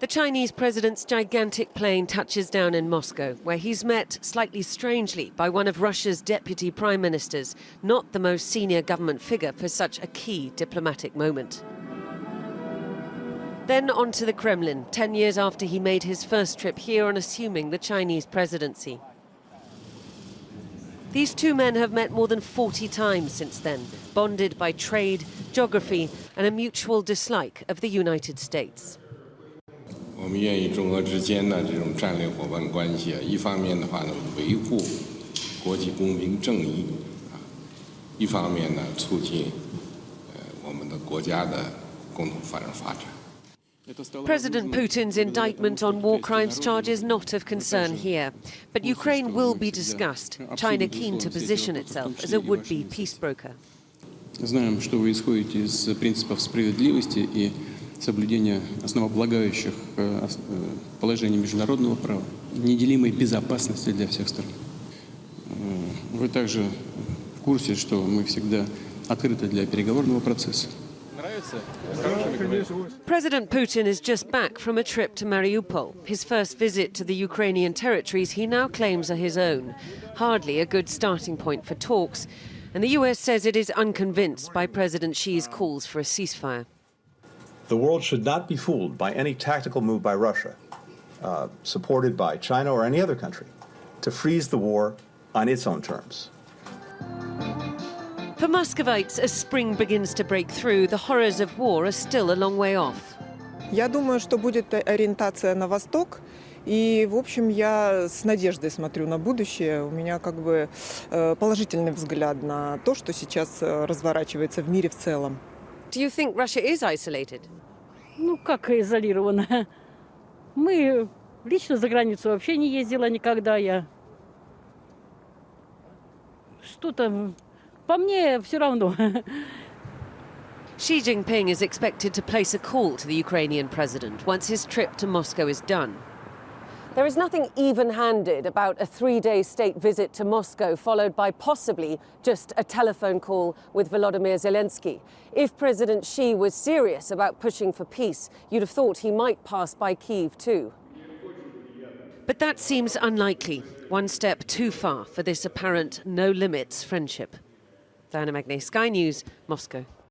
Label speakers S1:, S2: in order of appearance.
S1: The Chinese president's gigantic plane touches down in Moscow, where he's met, slightly strangely, by one of Russia's deputy prime ministers, not the most senior government figure for such a key diplomatic moment. Then on to the Kremlin, 10 years after he made his first trip here on assuming the Chinese presidency. These two men have met more than 40 times since then, bonded by trade, geography, and a mutual dislike of the United States.
S2: 我们愿意中俄之间的这种战略伙伴关系一方面的话呢，维护国际公平正义一方面呢，促进我们的国家的共同发展。
S1: President Putin's indictment on war crimes charges not of concern here. But Ukraine will be discussed, China keen to position itself as a would-be peace broker.
S3: Знаем, что вы исходите из принципов справедливости и соблюдения основополагающих положений международного права, неделимой безопасности для всех сторон. Вы также в курсе, что мы всегда открыты для переговорного процесса.
S1: President Putin is just back from a trip to Mariupol, his first visit to the Ukrainian territories he now claims are his own. Hardly a good starting point for talks, and the US says it is unconvinced by President Xi's calls for a ceasefire.
S4: The world should not be fooled by any tactical move by Russia, supported by China or any other country, to freeze the war on its own terms.
S1: For Moscovites, as spring begins to break through, the horrors of war are still a long way off.
S5: Я думаю, что будет ориентация на восток, и, в общем, я с надеждой смотрю на будущее. У меня как бы положительный взгляд на то, что сейчас разворачивается в мире в целом.
S1: Do you think Russia is isolated?
S6: Ну, как изолировано? Мы лично за границу вообще не ездила никогда я. Что там? По мне все равно.
S1: Xi Jinping is expected to place a call to the Ukrainian president once his trip to Moscow is done. There is nothing even-handed about a three-day state visit to Moscow, followed by possibly just a telephone call with Volodymyr Zelensky. If President Xi was serious about pushing for peace, you'd have thought he might pass by Kyiv too. But that seems unlikely, one step too far for this apparent no-limits friendship. Diana Magnay, Sky News, Moscow.